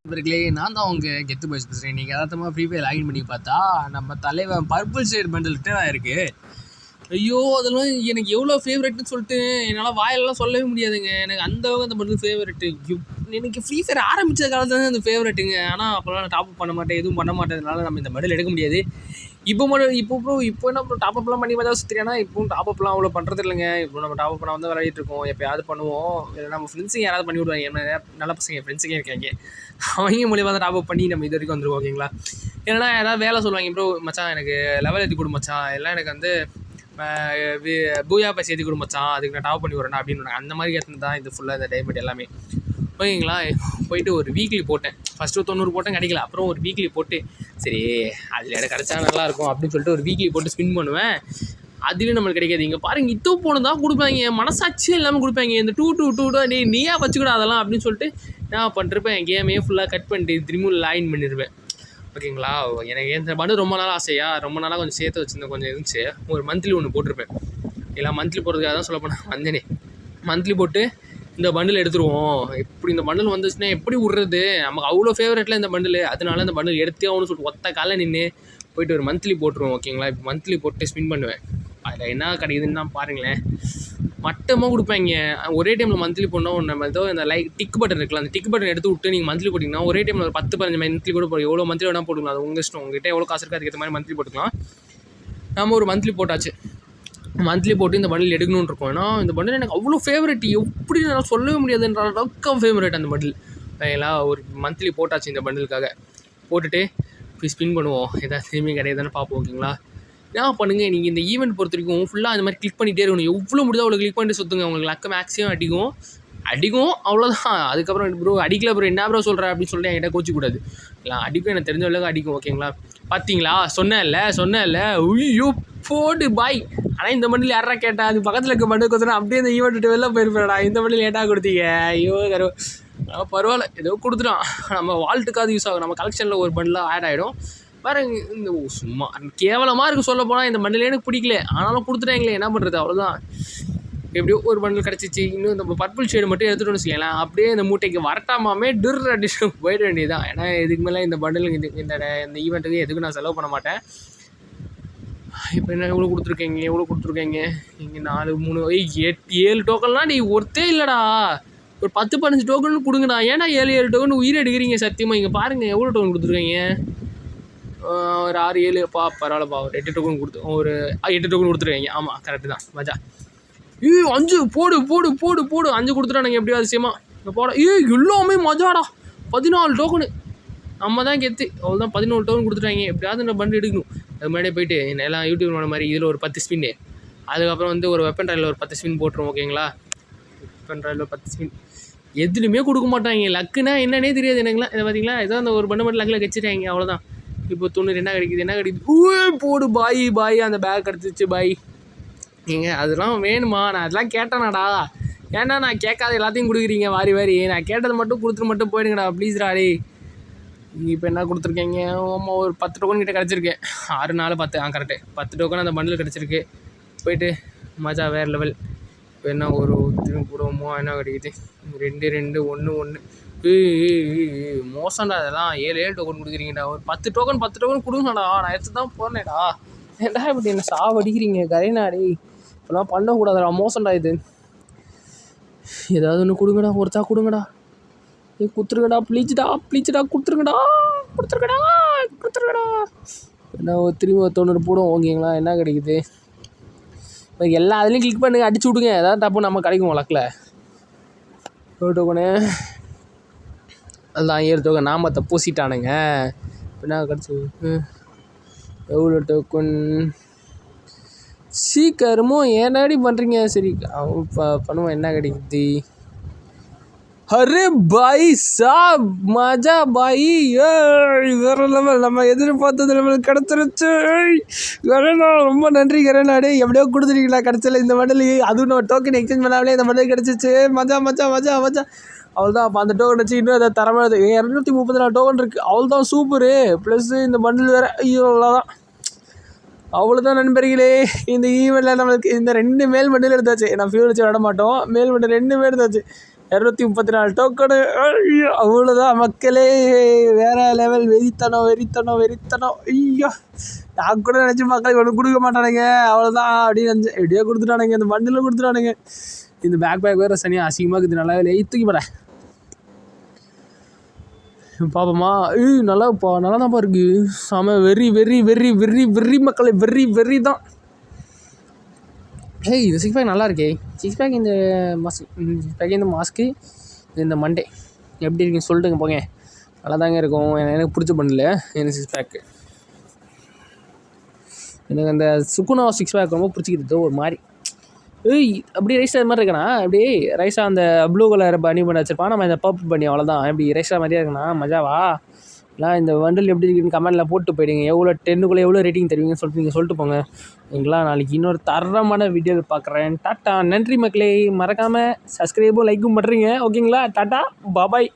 இவர்களே நான் தான் அவங்க கெத்து பாய்ஸ் பேசுகிறேன். நீங்கள் யதார்த்தமாக ஃப்ரீ ஃபயர் லாகின் பண்ணி பார்த்தா நம்ம தலைவன் பர்பிள் ஷேட் பண்டில்கிட்ட தான் இருக்குது. ஐயோ அதெல்லாம் எனக்கு எவ்வளோ ஃபேவரெட்னு சொல்லிட்டு என்னால் வாயிலெல்லாம் சொல்லவே முடியாதுங்க. எனக்கு அந்த பண்டில் ஃபேவரெட்டு. எனக்கு ஃப்ரீ ஃபயர் ஆரம்பித்த காலத்துல தான் அந்த ஃபேவரெட்டுங்க. ஆனால் அப்போல்லாம் நான் டாப்அப் பண்ண மாட்டேன், எதுவும் பண்ண மாட்டேதுனால நம்ம இந்த மெடல் எடுக்க முடியாது. இப்போ என்ன ப்ரோ டாப்அப்லாம் பண்ணி பார்த்தா சுற்றினா இப்போவும் டாப்அப்லாம் அவ்வளோ பண்ணுறது இல்லைங்க. இப்போ நம்ம டாப்அப் பண்ண வந்து விளையாடிட்டு இருக்கோம், எப்போயாவது பண்ணுவோம். இல்லை நம்ம ஃப்ரெண்ட்ஸுங்க யாராவது பண்ணி விடுவாங்க. என்ன நல்ல பசங்க ஃப்ரெண்ட்ஸுங்க இருக்காங்க, அவங்க மூலியமாக தான் டாப்அப் பண்ணி நம்ம இது வரைக்கும் வந்துருவோம். ஓகேங்களா? ஏன்னா ஏதாவது வேலை சொல்லுவாங்க, ப்ரோ மச்சான் எனக்கு லெவல் ஏற்றி கொடு மச்சான், எல்லாம் எனக்கு வந்து பூயா பைஸ் ஏற்றி கொடு மச்சான், அதுக்கு நான் டாப் பண்ணி விட்றேன் அப்படின்னு. அந்த மாதிரி ஏற்றுனது தான் இது ஃபுல்லாக இந்த டைமண்ட் எல்லாமே. ஓகேங்களா? போயிட்டு ஒரு வீக்லி போட்டேன். ஃபஸ்ட்டு 90 போட்டேன், கிடைக்கல. அப்புறம் ஒரு வீக்லி போட்டு சரி அதில் எனக்கு கிடச்சா நல்லாயிருக்கும் அப்படின்னு சொல்லிட்டு ஒரு வீக்லி போட்டு ஸ்பின் பண்ணுவேன். அதுலேயும் நம்மளுக்கு கிடைக்காது. இங்கே பாருங்கள், இத்தோ போன தான் கொடுப்பாங்க, மனசாட்சியே இல்லாமல் கொடுப்பாங்க. இந்த 2 நீயா வச்சுக்கூட அதெல்லாம் அப்படின்னு சொல்லிட்டு நான் பண்ணிருப்பேன். என் கேமையே ஃபுல்லாக கட் பண்ணிட்டு திரும்ப லாயின் பண்ணிடுவேன். ஓகேங்களா? எனக்கு இந்த பண்டு ரொம்ப நாள் ஆசையா, ரொம்ப நாளாக கொஞ்சம் சேர்த்து வச்சுருந்தேன், கொஞ்சம் இருந்துச்சு. ஒரு மந்த்லி ஒன்று போட்டிருப்பேன். இல்லை மந்த்லி போடுறதுக்காக தான் சொல்ல போனேன் வந்தேனே. மந்த்லி போட்டு இந்த பண்டில் எடுத்துருவோம். எப்படி இந்த பண்டில் வந்துச்சுன்னா எப்படி விட்றது, நமக்கு அவ்வளோ ஃபேவரெட்டில் இந்த பண்டில், அதனால இந்த பண்டில் எடுத்தே ஆகணும்னு சொல்லிட்டு ஒத்த காலை நின்று போய்ட்டு ஒரு மந்த்லி போட்டுருவோம். ஓகேங்களா? இப்போ மந்த்லி போட்டு ஸ்பின் பண்ணுவேன். அதில் என்ன கிடைக்குதுன்னு தான் பாருங்களேன். மட்டமாக கொடுப்பாங்க. ஒரே டைமில் மந்த்லி போடணும். நம்ம ஏதோ இந்த டிக் பட்டன் இருக்குல்ல, அந்த டிக் பட்டன் எடுத்து விட்டு நீங்கள் மந்த்லி போட்டிங்கன்னா ஒரே டைமில் ஒரு 10-15 மந்த்லி கூட போடும். எவ்வளோ மந்த்லி வேணால் போட்டுக்கலாம், அது உங்கள் இஷ்டம். உங்கள்கிட்ட எவ்வளோ காசு இருக்குது அதுக்கேற்ற மாதிரி மந்த்லி போட்டுக்கலாம். நம்ம ஒரு மந்த்லி போட்டாச்சு. மந்த்லி போட்டு இந்த பண்டில் எடுக்கணும்னு இருக்கோம். ஏன்னா இந்த பண்டில் எனக்கு அவ்வளோ ஃபேவரெட், எப்படி நான் சொல்லவே முடியாதுன்ற அளவுக்கு ஃபேவரெட் அந்த பண்டில். ஓகேங்களா? ஒரு மந்த்லி போட்டாச்சு இந்த பண்டிலுக்காக. போட்டுட்டு போய் ஸ்பின் பண்ணுவோம், ஏதாவது திரும்பி கிடையாதுன்னு பார்ப்போம். ஓகேங்களா? என்ன பண்ணுங்கள், நீங்கள் இந்த ஈவெண்ட் பொறுத்த வரைக்கும் ஃபுல்லாக அந்த மாதிரி கிளிக் பண்ணிகிட்டே இருக்கணும். எவ்வளோ முடியுதோ அவ்வளோ கிளிக் பண்ணிட்டு சுற்றுங்க. உங்களுக்கு லக்க மேக்ஸிமம் அடிக்கும் அவ்வளோதான். அதுக்கப்புறம் ப்ரோ அடிக்கல ப்ரோ, என்ன ப்ரோ சொல்கிறேன் அப்படின்னு சொல்லிட்டு என்கிட்ட கோச்சிக்கூடாது. இல்லை அடிக்கும், எனக்கு தெரிஞ்ச அளவுக்கு அடிக்கும். ஓகேங்களா? பார்த்தீங்களா? சொன்னேன்ல ஐயோ போடு பாய். ஆனால் இந்த மண்டில் யாரா கேட்டா, அது பக்கத்தில் இருக்க மண்டில் கொடுத்தா அப்படியே இந்த ஈவெண்ட் விட்டு வெளில போயிருப்பேடா. இந்த மண்டில் லேட்டாக கொடுத்தீங்க, ஐயோ பரவாயில்ல ஏதோ கொடுத்துட்டோம். நம்ம வால்ட்டுக்காவது யூஸ் ஆகும், நம்ம கலெக்ஷனில் ஒரு பண்டிலாக ஆட் ஆகிடும். வேறு இந்த சும்மா கேவலமாக இருக்குது சொல்ல போனால். இந்த பண்டிலே எனக்கு பிடிக்கல, ஆனாலும் கொடுத்துட்டாங்களே, என்ன பண்ணுறது, அவ்வளோதான். எப்படியோ ஒரு பண்டில் கிடச்சிச்சு. இன்னும் இந்த பர்பிள் ஷேடு மட்டும் எடுத்துகிட்டு வச்சுக்கலாம். அப்படியே இந்த மூட்டைக்கு வரட்டாமே அடிச்சு போயிட வேண்டியதுதான். ஏன்னா இதுக்கு மேலே இந்த பண்டில் இந்த ஈவெண்ட்டுக்கு எதுக்கும் நான் செலவு பண்ண மாட்டேன். இப்போ என்ன எவ்வளோ கொடுத்துருக்கீங்க? இங்கே 4 3 7 டோக்கன்லாம் நீ ஒருத்தே இல்லைடா. ஒரு 10-15 டோக்கன் கொடுங்கடா. ஏன்னா 7 டோக்கன் உயிரை எடுக்கிறீங்க சத்தியமாக. இங்கே பாருங்கள் எவ்வளோ டோக்கன் கொடுத்துருக்கீங்க. ஒரு 6-7 பரவாயில்லப்பா. ஒரு 8 டோக்கன் ஒரு 8 டோக்கன் கொடுத்துருக்கீங்க. ஆமாம் கரெக்டு தான் மஜா. 5 போடு 5 கொடுத்துட்டானுங்க எப்படியோ அதிசயமாக. போட எல்லாமே மஜாடா. 14 டோக்கனு நம்ம தான் கெத்து. அவ்வளோதான் 14 டோக்கன் கொடுத்துட்டாங்க. எப்படியாவது இந்த பண்டு எடுக்கணும். அது முன்னாடியே போயிட்டு எல்லாம் யூடியூப் பண்ண மாதிரி இதில் ஒரு 10 ஸ்பின்னு, அதுக்கப்புறம் வந்து ஒரு வெப்பன் ட்ரையில் ஒரு 10 ஸ்பின் போட்டுருவோம். ஓகேங்களா? வெப்பன் ட்ரையில் ஒரு 10 ஸ்பின் எதுலையுமே கொடுக்க மாட்டாங்க. லக்குன்னா என்னன்னே தெரியாது எனக்குலாம். இதை பார்த்தீங்களா, ஏதோ அந்த ஒரு பண்ண மட்டும் லக்கில் கச்சிட்டாங்க, அவ்வளோதான். இப்போ 90 என்ன கிடைக்குது போடு பாய். அந்த பேக் கிடச்சிச்சு பாய். நீங்கள் அதெல்லாம் வேணுமா? நான் அதெல்லாம் கேட்டேனாடா. ஏன்னா நான் கேட்காத எல்லாத்தையும் கொடுக்குறீங்க வாரி. நான் கேட்டதை மட்டும் கொடுத்துட்டு மட்டும் போயிடுங்கடா ப்ளீஸ்டா. டே இப்போ என்ன கொடுத்துருக்கீங்க? ஆமாம் ஒரு 10 டோக்கன் கிட்டே கிடச்சிருக்கு. 6 4 10 கரெக்டு 10 டோக்கன் அந்த பண்டில் கிடச்சிருக்கு. போயிட்டு மஜா வேறு லெவல். இப்போ என்ன ஒரு திரும்ப போடுவோமோ, என்ன கிடைக்குது? 2 2 1 1. மோசம்டா அதெல்லாம். 7 டோக்கன் கொடுக்குறீங்கடா. ஒரு 10 டோக்கன் கொடுங்கடா. நான் எடுத்து தான் போனேடா. ஏன்டா இப்படி என்ன சாவடிக்கிறீங்க கரைநாடி? இப்போலாம் பண்ணக்கூடாதுடா, மோசம்டா இது. ஏதாவது ஒன்று கொடுங்கடா, ஒருத்தா கொடுங்கடா. கொடுத்துருங்கடா ப்ளீச்சுடா கொடுத்துருங்கடா. என்ன திரும்ப 90 போடும். ஓகேங்களா? என்ன கிடைக்குது? எல்லா அதுலேயும் கிளிக் பண்ணுங்க, அடிச்சு விடுங்க. ஏதாவது டப்பு நம்ம கிடைக்கும் வழக்கில். டோக்கனு அதுதான் 7 டோக்கன் நாமத்தை பூசிட்டானுங்க. என்ன கிடச்சி? எவ்வளோ டோக்கன்? சீக்கிரமோ ஏன்னாடி பண்ணுறீங்க? சரி பண்ணுவோம். என்ன கிடைக்குது? அரே பாய் சாப் மஜா பாய். வேற லெவல். நம்ம எதிர்பார்த்தது நம்மளுக்கு கிடச்சிருச்சு. கரேனா ரொம்ப நன்றி கரேனாடே. எப்படியோ கொடுத்துருக்கீங்களா கிடச்சல இந்த மெடல். அதுவும் நான் டோக்கன் எக்ஸ்சேஞ்ச் பண்ணாமலே இந்த மெடல் கிடச்சிச்சு. மஜா. அவ்வளோதான். அப்போ அந்த டோக்கன் வச்சு இன்னும் அதை தரமானது 234 டோக்கன் இருக்குது. அவ்வளோதான் சூப்பரு. ப்ளஸ் இந்த பண்டில் வேறு. ஐயோ அவ்வளோதான். அவ்வளோதான் நண்பர்களே, இந்த ஈவெண்ட்டில் நம்மளுக்கு இந்த 2 மேல் பண்டில் எடுத்தாச்சு. நான் ஃபியூல் வச்சு விட மாட்டோம். மேல் பண்டில் 2 எடுத்தாச்சு. 234 டோக்கனு. ஐயோ அவ்வளோதான் மக்களே, வேறு லெவல். வெறித்தனம். ஐயோ நான் கூட நினச்சி மக்களுக்கு ஒன்றும் கொடுக்க மாட்டானுங்க, அவ்வளோதான் அப்படின்னு நினச்சேன். எப்படியோ கொடுத்துட்டானுங்க, இந்த பண்டில் கொடுத்துட்டானுங்க. இந்த பேக் வேறு சனியாக அசிங்கமாக இருக்குது. நல்லா இல்லையே, தூக்கி போகிறேன் பாப்போமா. நல்லா தான்ப்பா இருக்குது. செம வெறி மக்களை, வெறி தான். இது 6 பேக் நல்லா இருக்கே. 6 பேக் இந்த மாஸ்க்கு இந்த மண்டே எப்படி இருக்குன்னு சொல்லிட்டுங்க போங்க. நல்லா தாங்க இருக்கும். எனக்கு பிடிச்ச பண்ணல எனக்கு 6 பேக்கு. எனக்கு அந்த சுக்குனா 6 பேக் ரொம்ப பிடிச்சிக்கிது. ஒரு மாதிரி அப்படியே ரைஸாக மாதிரி இருக்கணா, அப்படியே ரைஸாக அந்த ப்ளூ கலர் பண்ணி வச்சுருப்பான். நம்ம இந்த பர்பிள் பண்ணி அவ்வளோதான். எப்படி ரைஸாக மாதிரியே இருக்கணா, மஜாவா. இல்லை இந்த வண்டில் எப்படி இருக்குன்னு கமெண்டில் போட்டு போயிடுங்க. எவ்வளோ 10க்குள்ளே எவ்வளோ ரேட்டிங் தருவீங்கன்னு சொல்லிட்டு நீங்கள் சொல்லிட்டு போங்க. ஓகேங்களா, நாளைக்கு இன்னொரு தரமான வீடியோவில் பார்க்குறேன். டாட்டா, நன்றி மக்களே. மறக்காமல் சப்ஸ்கிரைபும் லைக்கும் பண்ணுறீங்க. ஓகேங்களா, டாட்டா, பாய்.